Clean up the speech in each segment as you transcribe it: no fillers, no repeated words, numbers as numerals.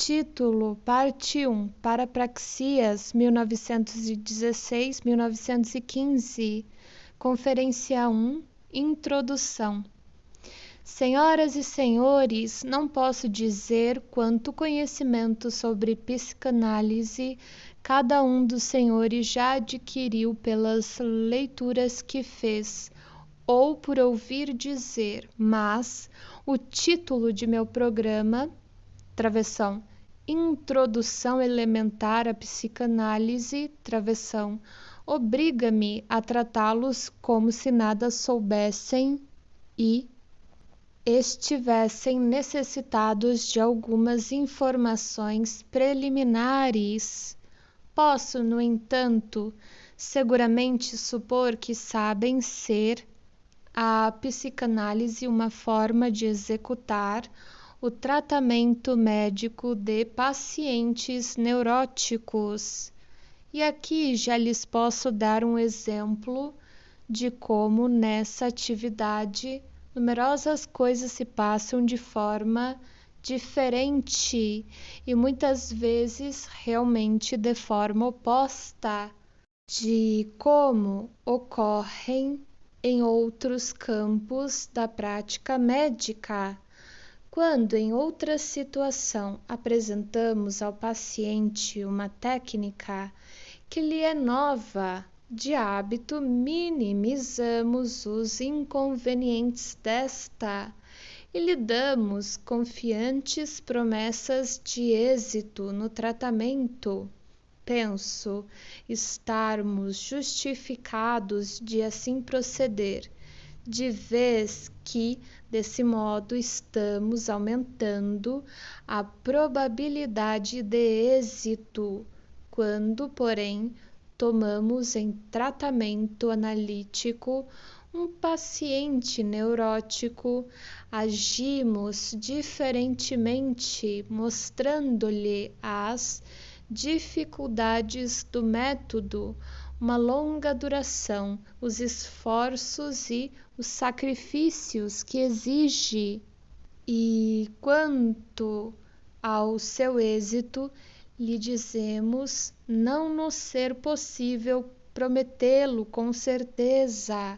Título, Parte 1, Parapraxias, 1916-1915, Conferência 1, Introdução. Senhoras e senhores, não posso dizer quanto conhecimento sobre psicanálise cada um dos senhores já adquiriu pelas leituras que fez, ou por ouvir dizer, mas o título de meu programa, travessão, Introdução Elementar à Psicanálise, travessão, obriga-me a tratá-los como se nada soubessem e estivessem necessitados de algumas informações preliminares. Posso, no entanto, seguramente supor que sabem ser a psicanálise uma forma de executar o tratamento médico de pacientes neuróticos. E aqui já lhes posso dar um exemplo de como nessa atividade numerosas coisas se passam de forma diferente e muitas vezes realmente de forma oposta de como ocorrem em outros campos da prática médica. Quando em outra situação apresentamos ao paciente uma técnica que lhe é nova, de hábito minimizamos os inconvenientes desta e lhe damos confiantes promessas de êxito no tratamento. Penso estarmos justificados de assim proceder, de vez que, desse modo, estamos aumentando a probabilidade de êxito. Quando, porém, tomamos em tratamento analítico um paciente neurótico, agimos diferentemente, mostrando-lhe as dificuldades do método, uma longa duração, os esforços e os sacrifícios que exige, e quanto ao seu êxito, lhe dizemos não nos ser possível prometê-lo com certeza,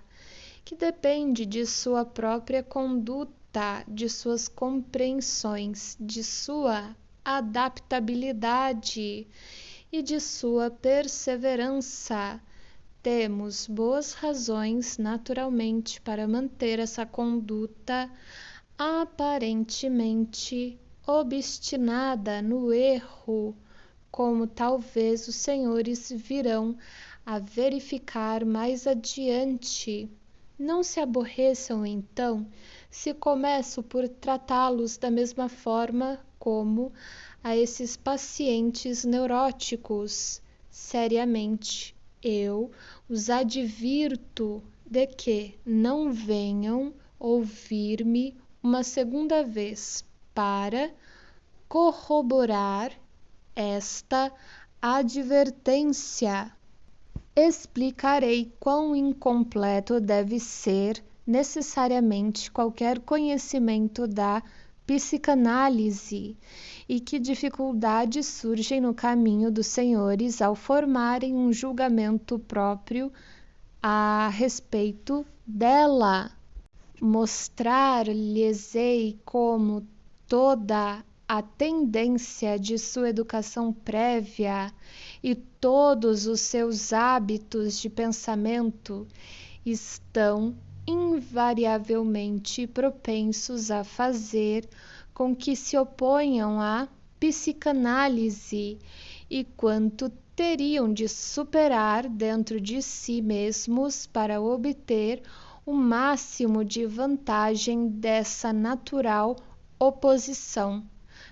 que depende de sua própria conduta, de suas compreensões, de sua adaptabilidade e de sua perseverança. Temos boas razões, naturalmente, para manter essa conduta aparentemente obstinada no erro, como talvez os senhores virão a verificar mais adiante. Não se aborreçam, então, se começo por tratá-los da mesma forma como a esses pacientes neuróticos. Seriamente, eu os advirto de que não venham ouvir-me uma segunda vez para corroborar esta advertência. Explicarei quão incompleto deve ser necessariamente qualquer conhecimento da psicanálise e que dificuldades surgem no caminho dos senhores ao formarem um julgamento próprio a respeito dela. Mostrar-lhes-ei como toda a tendência de sua educação prévia e todos os seus hábitos de pensamento estão invariavelmente propensos a fazer com que se oponham à psicanálise e quanto teriam de superar dentro de si mesmos para obter o máximo de vantagem dessa natural oposição.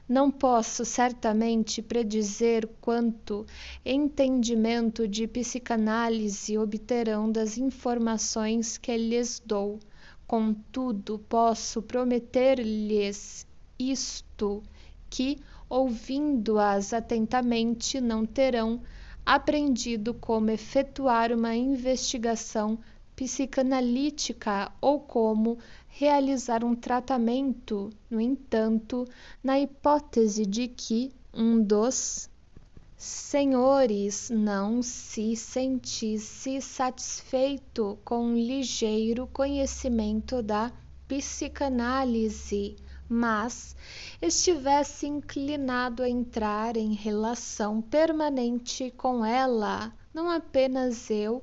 Não posso certamente predizer quanto entendimento de psicanálise obterão das informações que lhes dou. Contudo, posso prometer-lhes isto, que, ouvindo-as atentamente, não terão aprendido como efetuar uma investigação psicanalítica ou como realizar um tratamento, no entanto, na hipótese de que um dos senhores não se sentisse satisfeito com um ligeiro conhecimento da psicanálise, mas estivesse inclinado a entrar em relação permanente com ela. Não apenas eu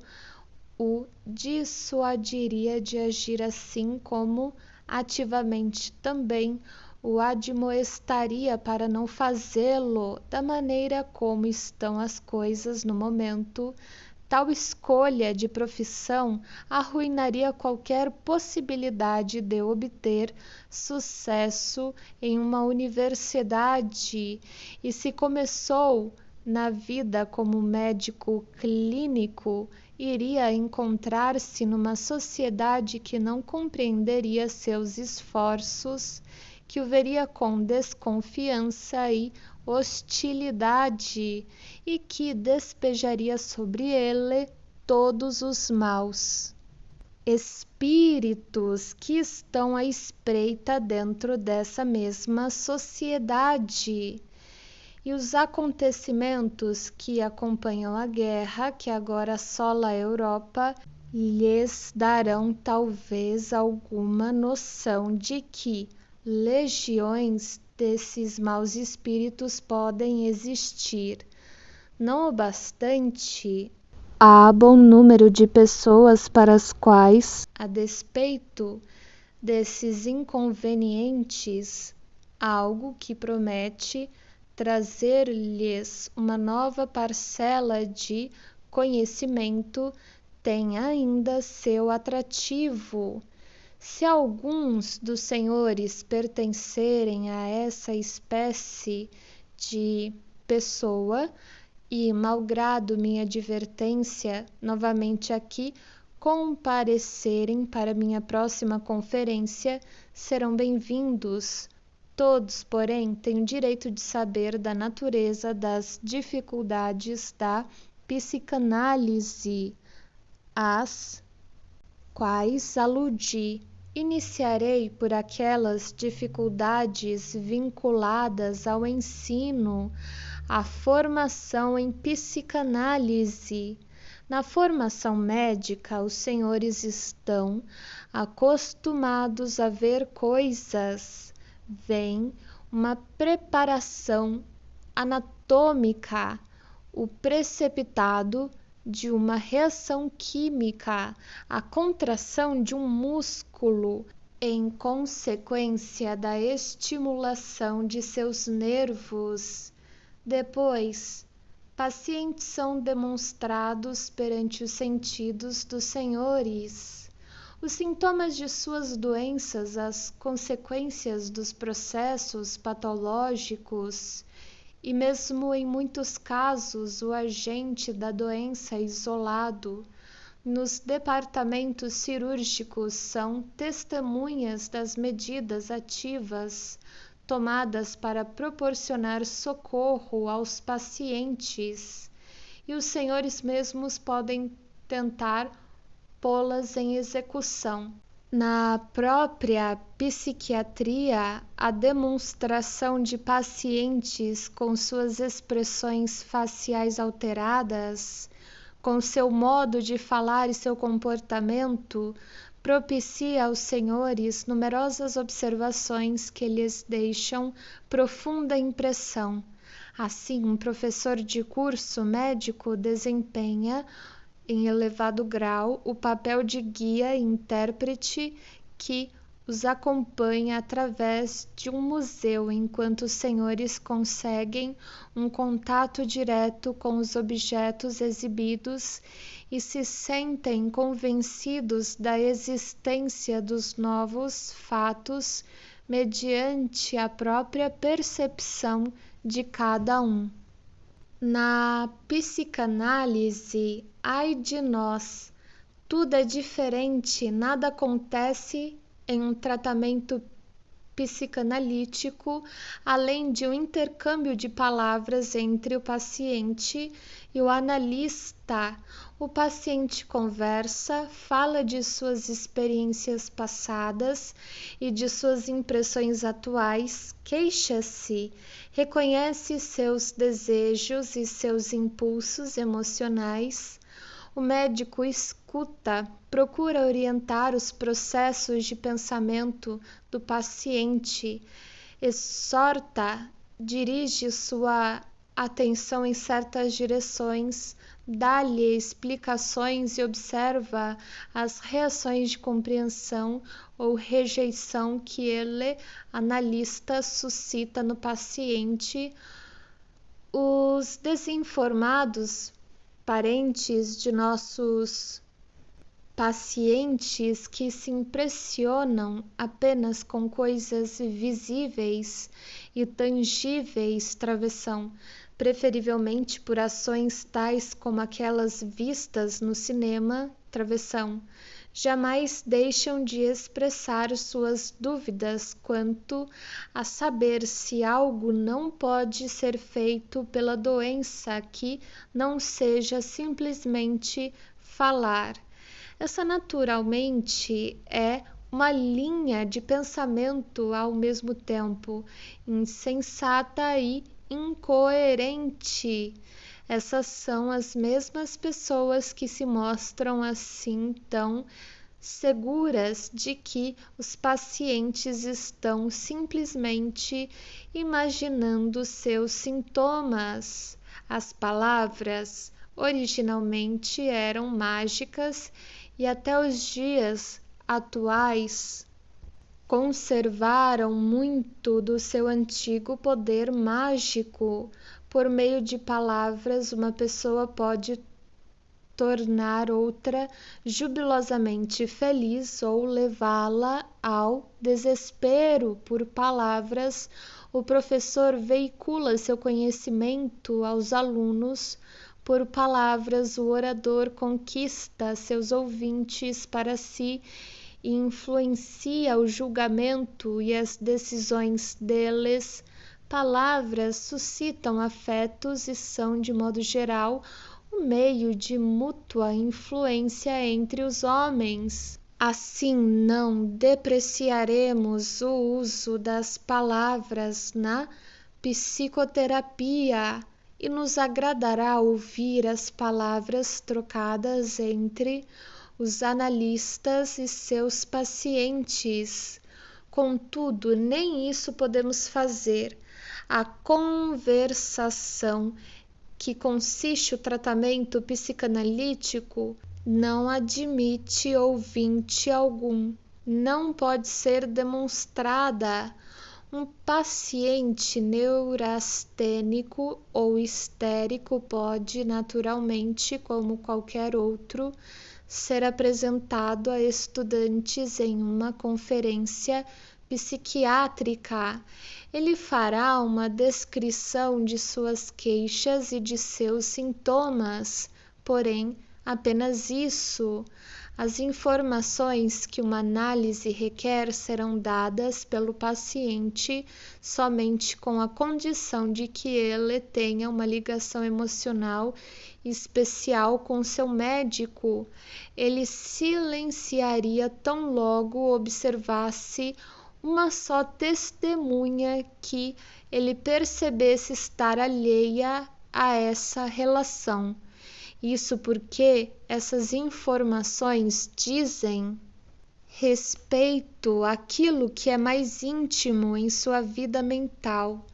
o dissuadiria de agir assim, como ativamente também o admoestaria para não fazê-lo. Da maneira como estão as coisas no momento, tal escolha de profissão arruinaria qualquer possibilidade de obter sucesso em uma universidade, e se começou na vida como médico clínico, iria encontrar-se numa sociedade que não compreenderia seus esforços, que o veria com desconfiança e hostilidade, e que despejaria sobre ele todos os maus espíritos que estão à espreita dentro dessa mesma sociedade. E os acontecimentos que acompanham a guerra, que agora assola a Europa, lhes darão talvez alguma noção de que legiões desses maus espíritos podem existir. Não obstante, há bom número de pessoas para as quais, a despeito desses inconvenientes, algo que promete trazer-lhes uma nova parcela de conhecimento tem ainda seu atrativo. Se alguns dos senhores pertencerem a essa espécie de pessoa, e, malgrado minha advertência, novamente aqui, comparecerem para minha próxima conferência, serão bem-vindos. Todos, porém, têm o direito de saber da natureza das dificuldades da psicanálise, às quais aludi. Iniciarei por aquelas dificuldades vinculadas ao ensino, à formação em psicanálise. Na formação médica, os senhores estão acostumados a ver coisas. Vem uma preparação anatômica, o precipitado de uma reação química, a contração de um músculo em consequência da estimulação de seus nervos. Depois, pacientes são demonstrados perante os sentidos dos senhores. Os sintomas de suas doenças, as consequências dos processos patológicos e mesmo em muitos casos o agente da doença isolado nos departamentos cirúrgicos são testemunhas das medidas ativas tomadas para proporcionar socorro aos pacientes, e os senhores mesmos podem tentar pô-las em execução. Na própria psiquiatria, a demonstração de pacientes com suas expressões faciais alteradas, com seu modo de falar e seu comportamento, propicia aos senhores numerosas observações que lhes deixam profunda impressão. Assim, um professor de curso médico desempenha em elevado grau o papel de guia e intérprete que os acompanha através de um museu, enquanto os senhores conseguem um contato direto com os objetos exibidos e se sentem convencidos da existência dos novos fatos mediante a própria percepção de cada um. Na psicanálise, ai de nós, tudo é diferente, nada acontece em um tratamento psicanalítico, além de um intercâmbio de palavras entre o paciente e o analista. O paciente conversa, fala de suas experiências passadas e de suas impressões atuais, queixa-se, reconhece seus desejos e seus impulsos emocionais. O médico escuta, procura orientar os processos de pensamento do paciente, exorta, dirige sua atenção em certas direções, dá-lhe explicações e observa as reações de compreensão ou rejeição que ele, analista, suscita no paciente. Os desinformados, parentes de nossos pacientes que se impressionam apenas com coisas visíveis e tangíveis, travessão, preferivelmente por ações tais como aquelas vistas no cinema, travessão, jamais deixam de expressar suas dúvidas quanto a saber se algo não pode ser feito pela doença que não seja simplesmente falar. Essa naturalmente é uma linha de pensamento ao mesmo tempo insensata e incoerente. Essas são as mesmas pessoas que se mostram assim tão seguras de que os pacientes estão simplesmente imaginando seus sintomas. As palavras originalmente eram mágicas e até os dias atuais conservaram muito do seu antigo poder mágico. Por meio de palavras, uma pessoa pode tornar outra jubilosamente feliz ou levá-la ao desespero. Por palavras, o professor veicula seu conhecimento aos alunos. Por palavras, o orador conquista seus ouvintes para si e influencia o julgamento e as decisões deles. Palavras suscitam afetos e são, de modo geral, um meio de mútua influência entre os homens. Assim, não depreciaremos o uso das palavras na psicoterapia e nos agradará ouvir as palavras trocadas entre os analistas e seus pacientes. Contudo, nem isso podemos fazer. A conversação, que consiste o tratamento psicanalítico, não admite ouvinte algum, não pode ser demonstrada. Um paciente neurastênico ou histérico pode, naturalmente, como qualquer outro, ser apresentado a estudantes em uma conferência psiquiátrica. Ele fará uma descrição de suas queixas e de seus sintomas, porém, apenas isso. As informações que uma análise requer serão dadas pelo paciente somente com a condição de que ele tenha uma ligação emocional especial com seu médico. Ele silenciaria tão logo observasse uma só testemunha que ele percebesse estar alheia a essa relação. Isso porque essas informações dizem respeito àquilo que é mais íntimo em sua vida mental,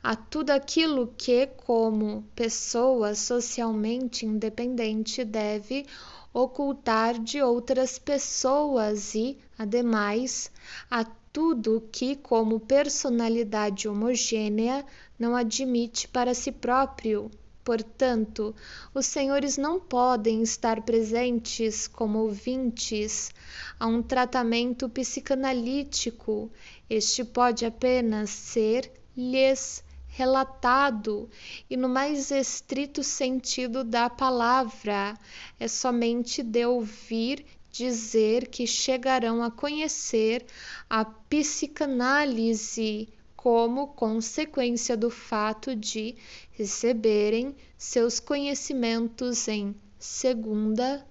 a tudo aquilo que, como pessoa socialmente independente, deve ocultar de outras pessoas e, ademais, a tudo que, como personalidade homogênea, não admite para si próprio. Portanto, os senhores não podem estar presentes como ouvintes a um tratamento psicanalítico. Este pode apenas ser-lhes relatado, e no mais estrito sentido da palavra, é somente de ouvir dizer que chegarão a conhecer a psicanálise como consequência do fato de receberem seus conhecimentos em segunda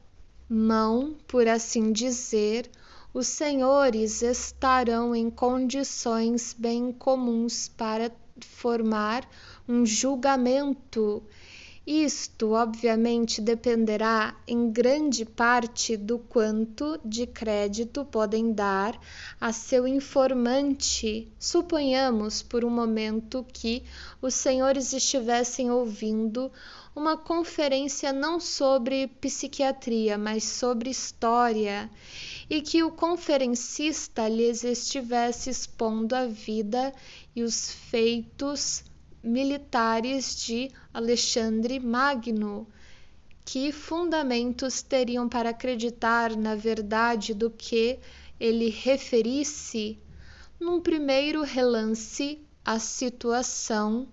mão, por assim dizer. Os senhores estarão em condições bem comuns para formar um julgamento. Isto, obviamente, dependerá em grande parte do quanto de crédito podem dar a seu informante. Suponhamos por um momento que os senhores estivessem ouvindo uma conferência não sobre psiquiatria, mas sobre história, e que o conferencista lhes estivesse expondo a vida e os feitos militares de Alexandre Magno. Que fundamentos teriam para acreditar na verdade do que ele referisse? Num primeiro relance, a situação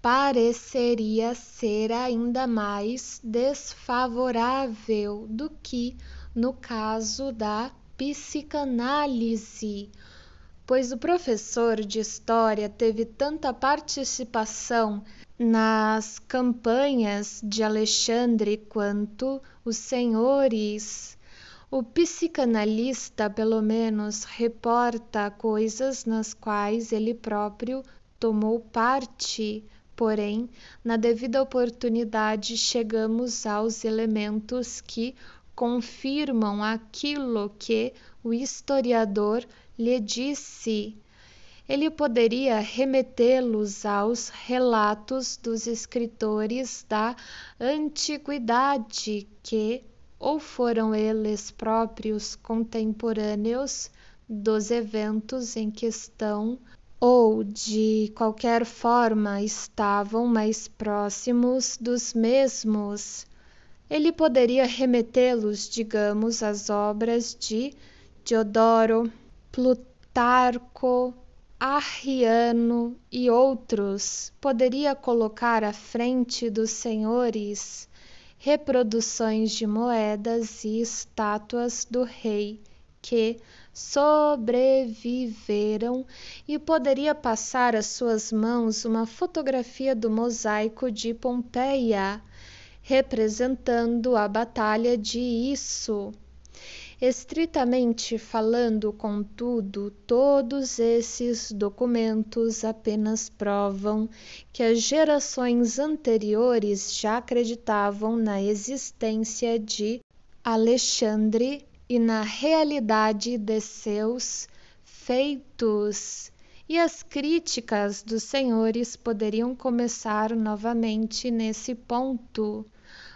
pareceria ser ainda mais desfavorável do que no caso da psicanálise, pois o professor de história teve tanta participação nas campanhas de Alexandre quanto os senhores. O psicanalista, pelo menos, reporta coisas nas quais ele próprio tomou parte. Porém, na devida oportunidade, chegamos aos elementos que confirmam aquilo que o historiador lhe disse. Ele poderia remetê-los aos relatos dos escritores da antiguidade que, ou foram eles próprios contemporâneos dos eventos em questão, ou de qualquer forma estavam mais próximos dos mesmos. Ele poderia remetê-los, digamos, às obras de Diodoro, Plutarco, Arriano e outros. Poderia colocar à frente dos senhores reproduções de moedas e estátuas do rei que sobreviveram, e poderia passar às suas mãos uma fotografia do mosaico de Pompeia, representando a Batalha de Isso. Estritamente falando, contudo, todos esses documentos apenas provam que as gerações anteriores já acreditavam na existência de Alexandre e na realidade de seus feitos. E as críticas dos senhores poderiam começar novamente nesse ponto.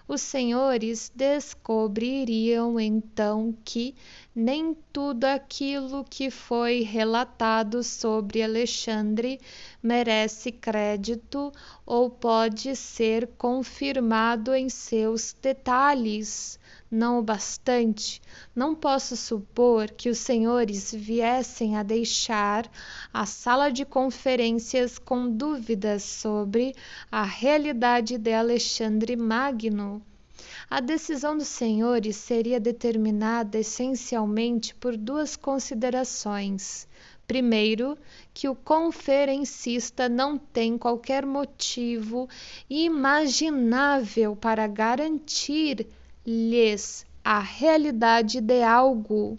Os senhores descobririam então que nem tudo aquilo que foi relatado sobre Alexandre merece crédito ou pode ser confirmado em seus detalhes. Não obstante, não posso supor que os senhores viessem a deixar a sala de conferências com dúvidas sobre a realidade de Alexandre Magno. A decisão dos senhores seria determinada essencialmente por duas considerações. Primeiro, que o conferencista não tem qualquer motivo imaginável para garantir-lhes a realidade de algo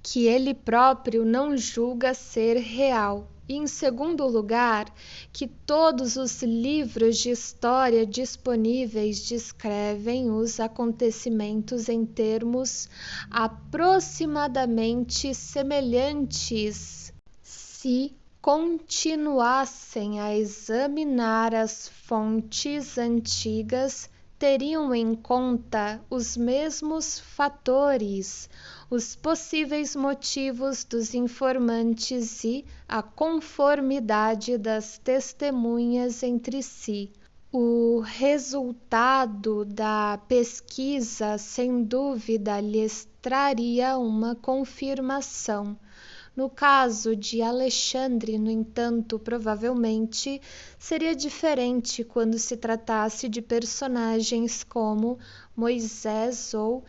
que ele próprio não julga ser real. E, em segundo lugar, que todos os livros de história disponíveis descrevem os acontecimentos em termos aproximadamente semelhantes. Se continuassem a examinar as fontes antigas, teriam em conta os mesmos fatores, os possíveis motivos dos informantes e a conformidade das testemunhas entre si. O resultado da pesquisa, sem dúvida, lhes traria uma confirmação. No caso de Alexandre, no entanto, provavelmente seria diferente quando se tratasse de personagens como Moisés ou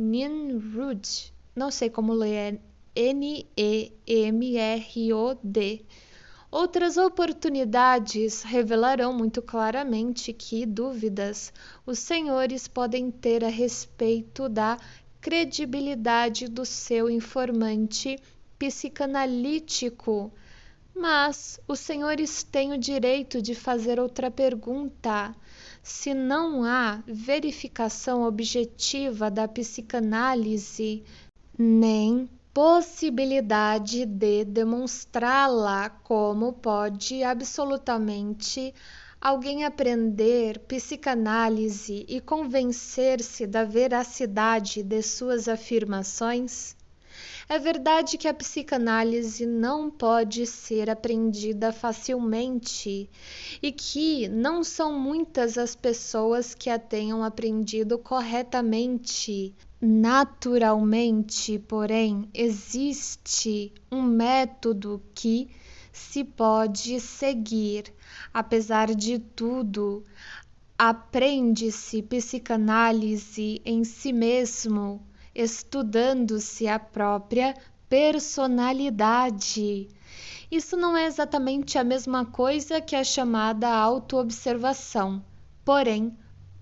Nimrod, não sei como ler, Nemrod. Outras oportunidades revelarão muito claramente que dúvidas os senhores podem ter a respeito da credibilidade do seu informante psicanalítico, mas os senhores têm o direito de fazer outra pergunta. Se não há verificação objetiva da psicanálise, nem possibilidade de demonstrá-la, como pode absolutamente alguém aprender psicanálise e convencer-se da veracidade de suas afirmações? É verdade que a psicanálise não pode ser aprendida facilmente e que não são muitas as pessoas que a tenham aprendido corretamente. Naturalmente, porém, existe um método que se pode seguir. Apesar de tudo, aprende-se psicanálise em si mesmo, estudando-se a própria personalidade. Isso não é exatamente a mesma coisa que a chamada autoobservação, porém,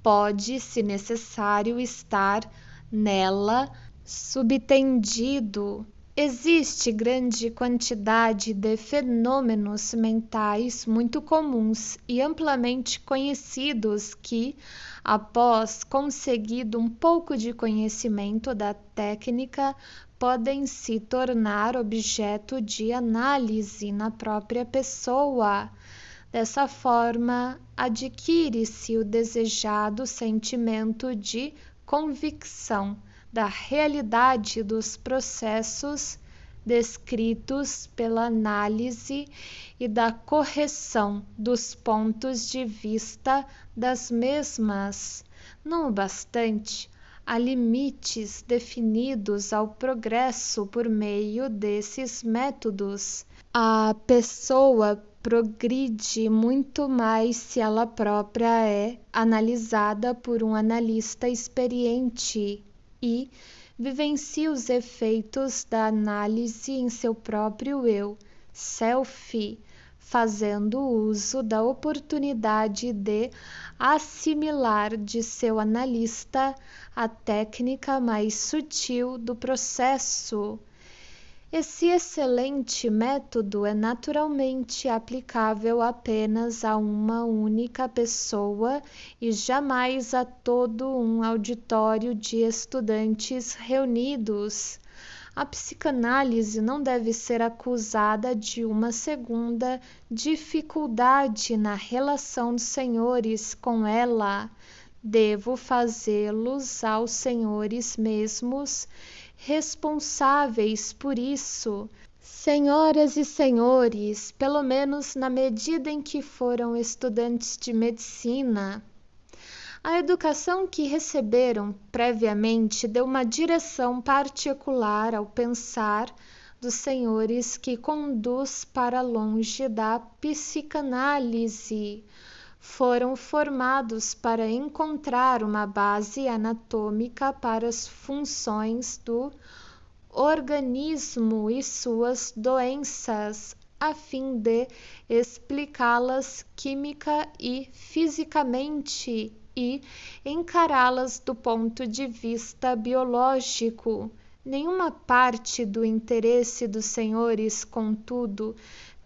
pode, se necessário, estar nela subtendido. Existe grande quantidade de fenômenos mentais muito comuns e amplamente conhecidos que, após conseguido um pouco de conhecimento da técnica, podem se tornar objeto de análise na própria pessoa. Dessa forma, adquire-se o desejado sentimento de convicção da realidade dos processos descritos pela análise e da correção dos pontos de vista das mesmas. Não obstante, há limites definidos ao progresso por meio desses métodos. A pessoa progride muito mais se ela própria é analisada por um analista experiente e vivencia os efeitos da análise em seu próprio eu, self, fazendo uso da oportunidade de assimilar de seu analista a técnica mais sutil do processo. Esse excelente método é naturalmente aplicável apenas a uma única pessoa e jamais a todo um auditório de estudantes reunidos. A psicanálise não deve ser acusada de uma segunda dificuldade na relação dos senhores com ela. Devo fazê-los aos senhores mesmos responsáveis por isso. Senhoras e senhores, pelo menos na medida em que foram estudantes de medicina, a educação que receberam previamente deu uma direção particular ao pensar dos senhores que conduz para longe da psicanálise. Foram formados para encontrar uma base anatômica para as funções do organismo e suas doenças, a fim de explicá-las química e fisicamente e encará-las do ponto de vista biológico. Nenhuma parte do interesse dos senhores, contudo,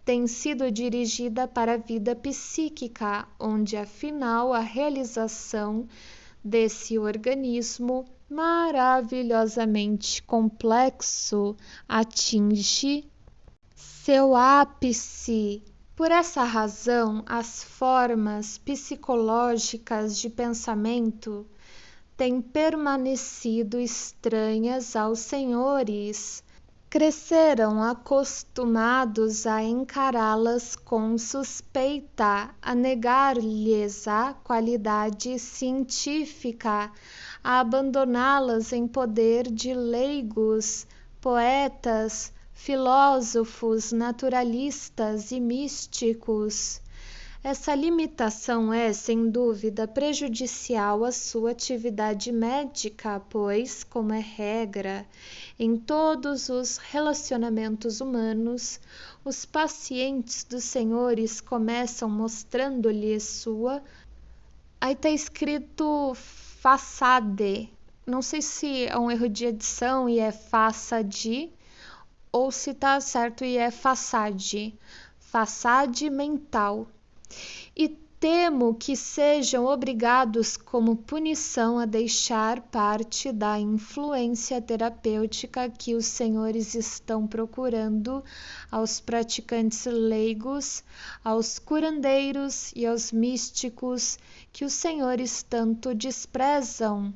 tem sido dirigida para a vida psíquica, onde afinal a realização desse organismo maravilhosamente complexo atinge seu ápice. Por essa razão, as formas psicológicas de pensamento têm permanecido estranhas aos senhores. Cresceram acostumados a encará-las com suspeita, a negar-lhes a qualidade científica, a abandoná-las em poder de leigos, poetas, filósofos, naturalistas e místicos. Essa limitação é, sem dúvida, prejudicial à sua atividade médica, pois, como é regra, em todos os relacionamentos humanos, os pacientes dos senhores começam mostrando-lhe sua. Aí está escrito façade. Não sei se é um erro de edição e é façade, ou se está certo e é façade. Façade mental. E temo que sejam obrigados como punição a deixar parte da influência terapêutica que os senhores estão procurando aos praticantes leigos, aos curandeiros e aos místicos que os senhores tanto desprezam.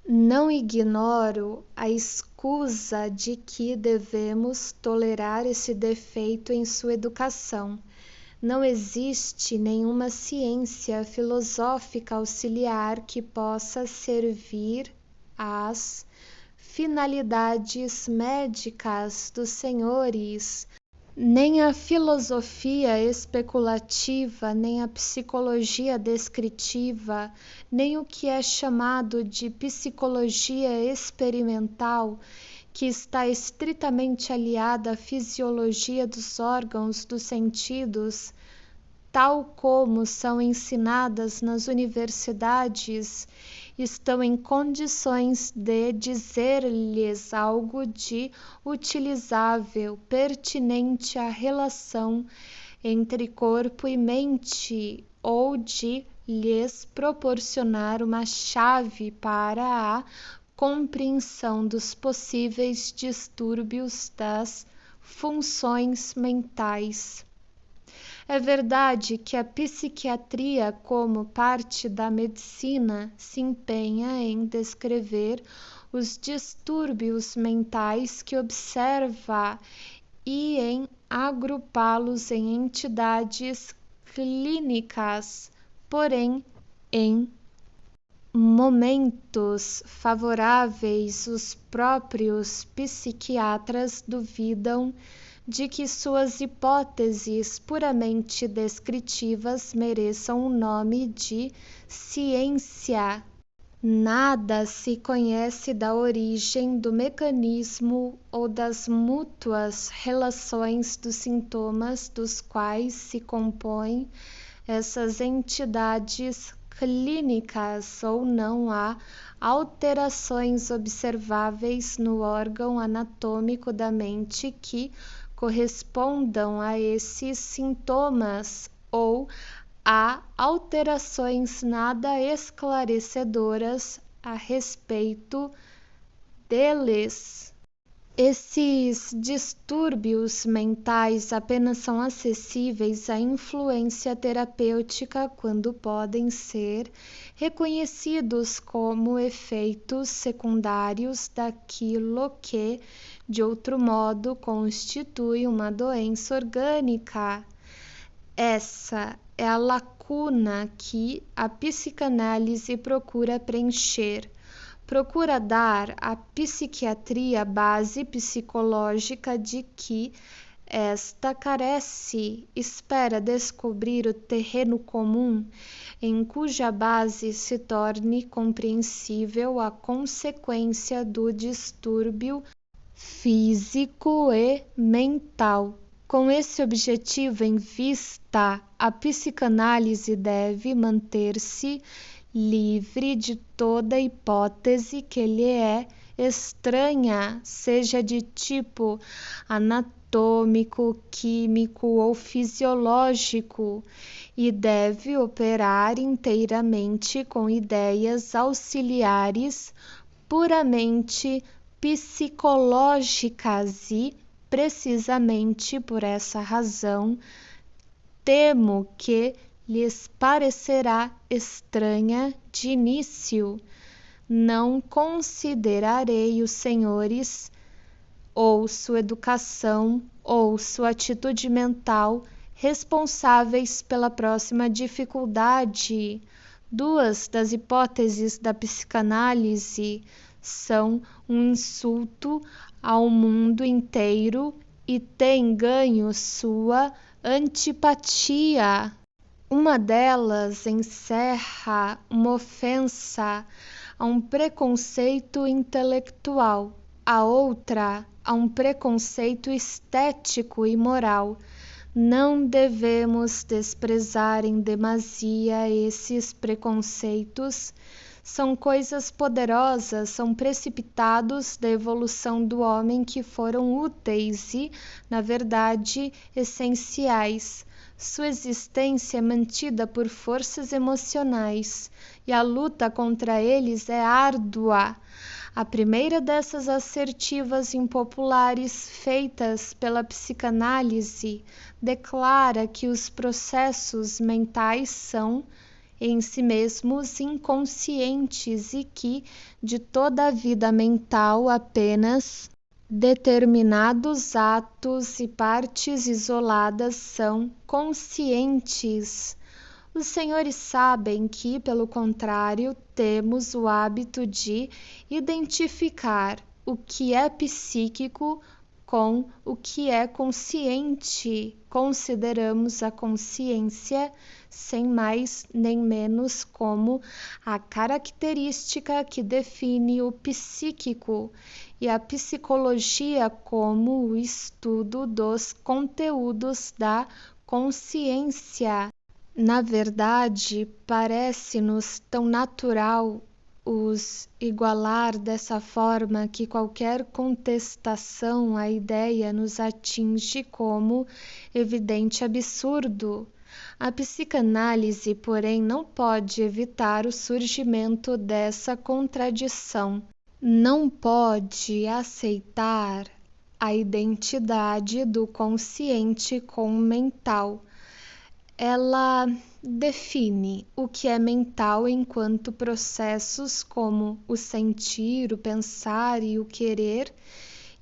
Não ignoro a escusa de que devemos tolerar esse defeito em sua educação. Não existe nenhuma ciência filosófica auxiliar que possa servir às finalidades médicas dos senhores. Nem a filosofia especulativa, nem a psicologia descritiva, nem o que é chamado de psicologia experimental, que está estritamente aliada à fisiologia dos órgãos dos sentidos, tal como são ensinadas nas universidades, estão em condições de dizer-lhes algo de utilizável, pertinente à relação entre corpo e mente, ou de lhes proporcionar uma chave para a compreensão dos possíveis distúrbios das funções mentais. É verdade que a psiquiatria, como parte da medicina, se empenha em descrever os distúrbios mentais que observa e em agrupá-los em entidades clínicas, porém, em momentos favoráveis, os próprios psiquiatras duvidam de que suas hipóteses puramente descritivas mereçam o nome de ciência. Nada se conhece da origem, do mecanismo ou das mútuas relações dos sintomas dos quais se compõem essas entidades clínicas, ou não há alterações observáveis no órgão anatômico da mente que correspondam a esses sintomas, ou há alterações nada esclarecedoras a respeito deles. Esses distúrbios mentais apenas são acessíveis à influência terapêutica quando podem ser reconhecidos como efeitos secundários daquilo que, de outro modo, constitui uma doença orgânica. Essa é a lacuna que a psicanálise procura preencher. Procura dar à psiquiatria a base psicológica de que esta carece, espera descobrir o terreno comum em cuja base se torne compreensível a consequência do distúrbio físico e mental. Com esse objetivo em vista, a psicanálise deve manter-se livre de toda hipótese que lhe é estranha, seja de tipo anatômico, químico ou fisiológico, e deve operar inteiramente com ideias auxiliares puramente psicológicas e, precisamente por essa razão, temo que lhes parecerá estranha de início. Não considerarei os senhores, ou sua educação, ou sua atitude mental responsáveis pela próxima dificuldade. Duas das hipóteses da psicanálise são um insulto ao mundo inteiro e têm ganho sua antipatia. Uma delas encerra uma ofensa a um preconceito intelectual, a outra a um preconceito estético e moral. Não devemos desprezar em demasia esses preconceitos. São coisas poderosas, são precipitados da evolução do homem que foram úteis e, na verdade, essenciais. Sua existência é mantida por forças emocionais e a luta contra eles é árdua. A primeira dessas assertivas impopulares, feitas pela psicanálise, declara que os processos mentais são, em si mesmos, inconscientes e que, de toda a vida mental, apenas determinados atos e partes isoladas são conscientes. Os senhores sabem que, pelo contrário, temos o hábito de identificar o que é psíquico com o que é consciente. Consideramos a consciência, sem mais nem menos, como a característica que define o psíquico, e a psicologia como o estudo dos conteúdos da consciência. Na verdade, parece-nos tão natural os igualar dessa forma que qualquer contestação à ideia nos atinge como evidente absurdo. A psicanálise, porém, não pode evitar o surgimento dessa contradição. Não pode aceitar a identidade do consciente com o mental. Ela define o que é mental enquanto processos como o sentir, o pensar e o querer,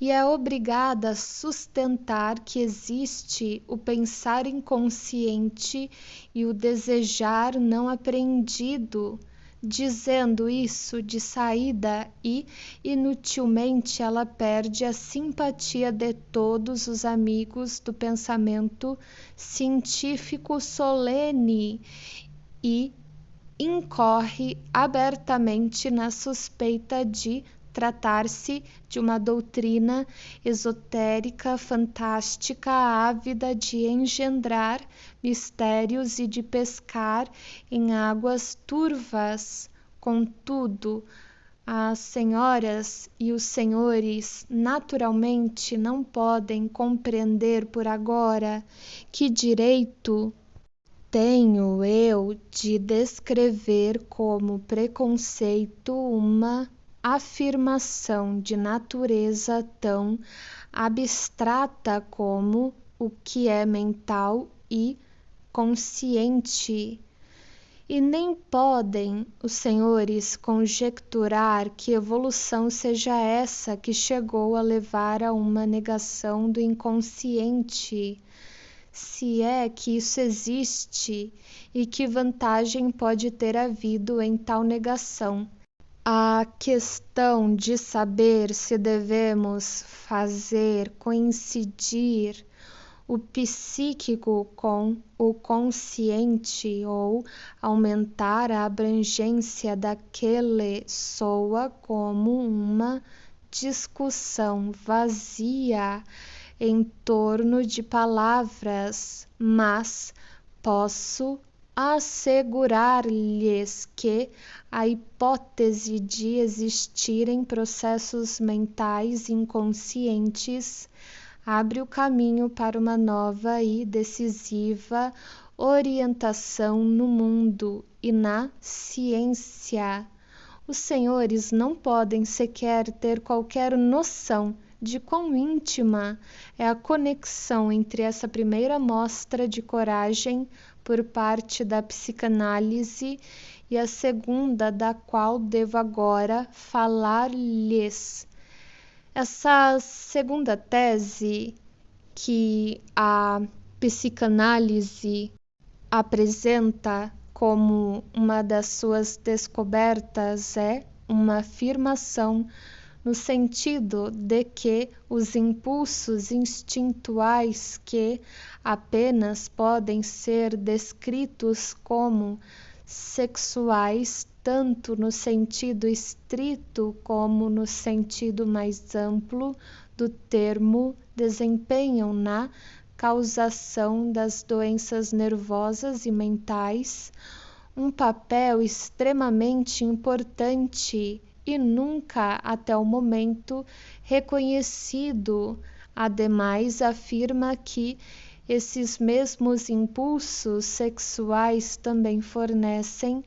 e é obrigada a sustentar que existe o pensar inconsciente e o desejar não apreendido. Dizendo isso de saída e, inutilmente, ela perde a simpatia de todos os amigos do pensamento científico solene e incorre abertamente na suspeita de tratar-se de uma doutrina esotérica, fantástica, ávida de engendrar mistérios e de pescar em águas turvas. Contudo, as senhoras e os senhores naturalmente não podem compreender por agora que direito tenho eu de descrever como preconceito uma afirmação de natureza tão abstrata como o que é mental e consciente. E nem podem os senhores conjecturar que evolução seja essa que chegou a levar a uma negação do inconsciente, se é que isso existe, e que vantagem pode ter havido em tal negação. A questão de saber se devemos fazer coincidir o psíquico com o consciente ou aumentar a abrangência daquele soa como uma discussão vazia em torno de palavras, mas posso assegurar-lhes que a hipótese de existirem processos mentais inconscientes abre o caminho para uma nova e decisiva orientação no mundo e na ciência. Os senhores não podem sequer ter qualquer noção de quão íntima é a conexão entre essa primeira mostra de coragem por parte da psicanálise e a segunda, da qual devo agora falar-lhes. Essa segunda tese que a psicanálise apresenta como uma das suas descobertas é uma afirmação no sentido de que os impulsos instintuais que apenas podem ser descritos como sexuais, tanto no sentido estrito como no sentido mais amplo do termo, desempenham na causação das doenças nervosas e mentais um papel extremamente importante e nunca até o momento reconhecido. Ademais, afirma que esses mesmos impulsos sexuais também fornecem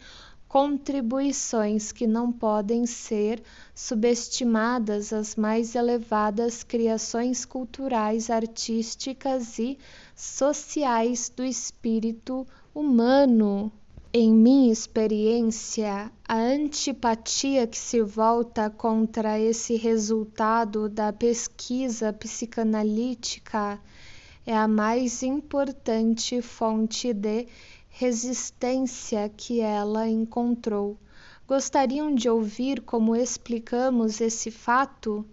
contribuições que não podem ser subestimadas às mais elevadas criações culturais, artísticas e sociais do espírito humano. Em minha experiência, a antipatia que se volta contra esse resultado da pesquisa psicanalítica é a mais importante fonte de resistência que ela encontrou. Gostariam de ouvir como explicamos esse fato?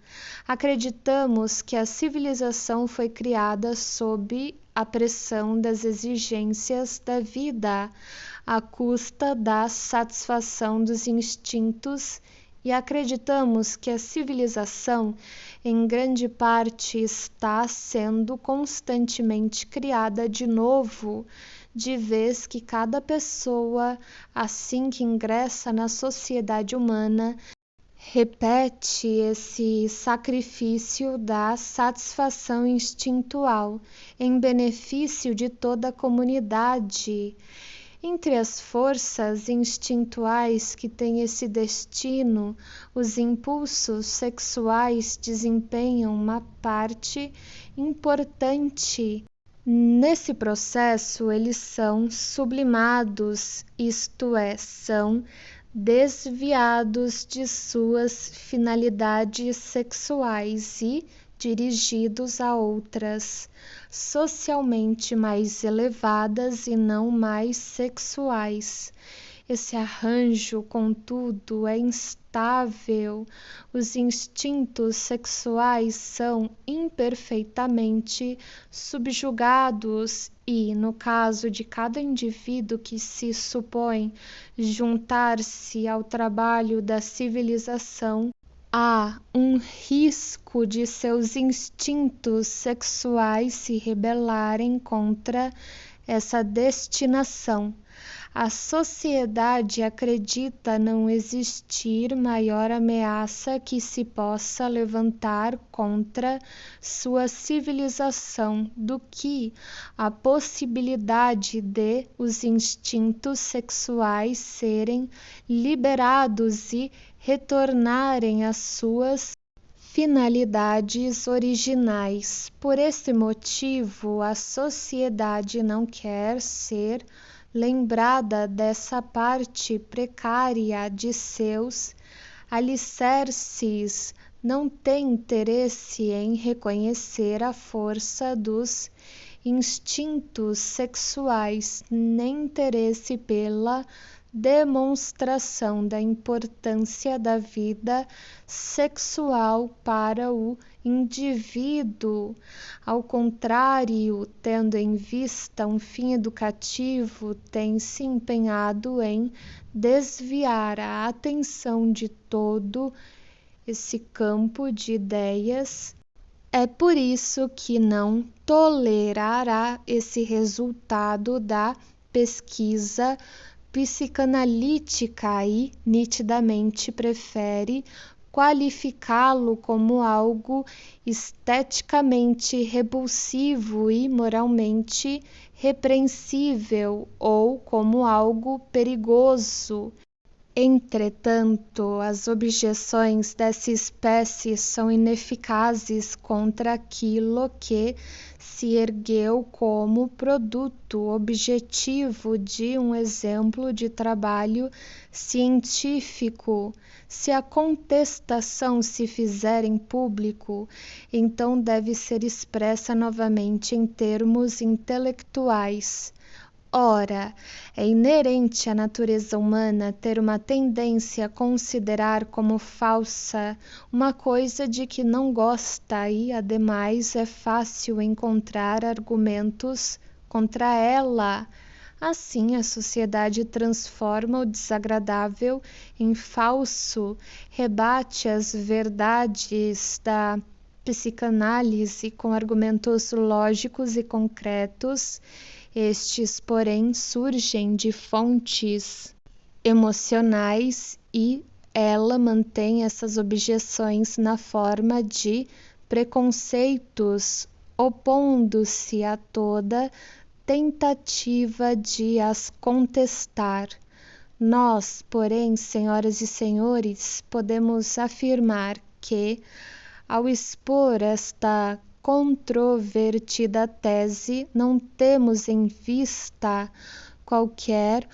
Acreditamos que a civilização foi criada sob a pressão das exigências da vida, à custa da satisfação dos instintos, e acreditamos que a civilização, em grande parte, está sendo constantemente criada de novo, de vez que cada pessoa, assim que ingressa na sociedade humana, repete esse sacrifício da satisfação instintual em benefício de toda a comunidade. Entre as forças instintuais que têm esse destino, os impulsos sexuais desempenham uma parte importante. Nesse processo, eles são sublimados, isto é, são desviados de suas finalidades sexuais e dirigidos a outras, socialmente mais elevadas e não mais sexuais. Esse arranjo, contudo, é instável. Os instintos sexuais são imperfeitamente subjugados e, no caso de cada indivíduo que se supõe juntar-se ao trabalho da civilização, há um risco de seus instintos sexuais se rebelarem contra essa destinação. A sociedade acredita não existir maior ameaça que se possa levantar contra sua civilização do que a possibilidade de os instintos sexuais serem liberados e retornarem às suas finalidades originais. Por esse motivo, a sociedade não quer ser lembrada dessa parte precária de seus alicerces, não tem interesse em reconhecer a força dos instintos sexuais, nem interesse pela demonstração da importância da vida sexual para o indivíduo. Ao contrário, tendo em vista um fim educativo, tem se empenhado em desviar a atenção de todo esse campo de ideias. É por isso que não tolerará esse resultado da pesquisa psicanalítica e nitidamente prefere qualificá-lo como algo esteticamente repulsivo e moralmente repreensível ou como algo perigoso. Entretanto, as objeções dessa espécie são ineficazes contra aquilo que se ergueu como produto objetivo de um exemplo de trabalho científico. Se a contestação se fizer em público, então deve ser expressa novamente em termos intelectuais. Ora, é inerente à natureza humana ter uma tendência a considerar como falsa uma coisa de que não gosta e, ademais, é fácil encontrar argumentos contra ela. Assim, a sociedade transforma o desagradável em falso, rebate as verdades da psicanálise com argumentos lógicos e concretos. Estes, porém, surgem de fontes emocionais e ela mantém essas objeções na forma de preconceitos, opondo-se a toda tentativa de as contestar. Nós, porém, senhoras e senhores, podemos afirmar que, ao expor esta controvertida tese, não temos em vista qualquer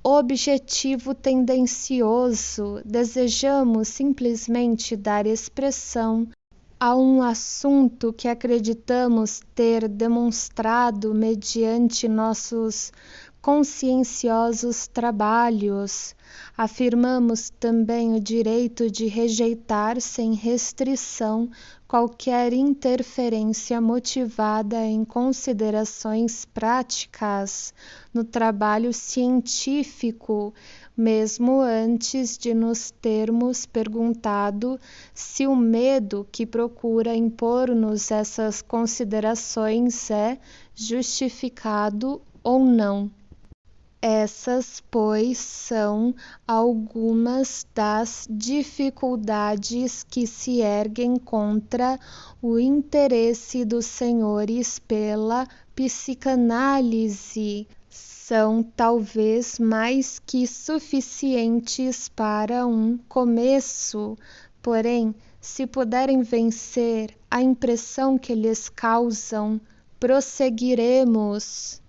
objetivo tendencioso, desejamos simplesmente dar expressão a um assunto que acreditamos ter demonstrado mediante nossos conscienciosos trabalhos. Afirmamos também o direito de rejeitar sem restrição qualquer interferência motivada em considerações práticas no trabalho científico, mesmo antes de nos termos perguntado se o medo que procura impor-nos essas considerações é justificado ou não. Essas, pois, são algumas das dificuldades que se erguem contra o interesse dos senhores pela psicanálise. São talvez mais que suficientes para um começo, porém, se puderem vencer a impressão que lhes causam, prosseguiremos.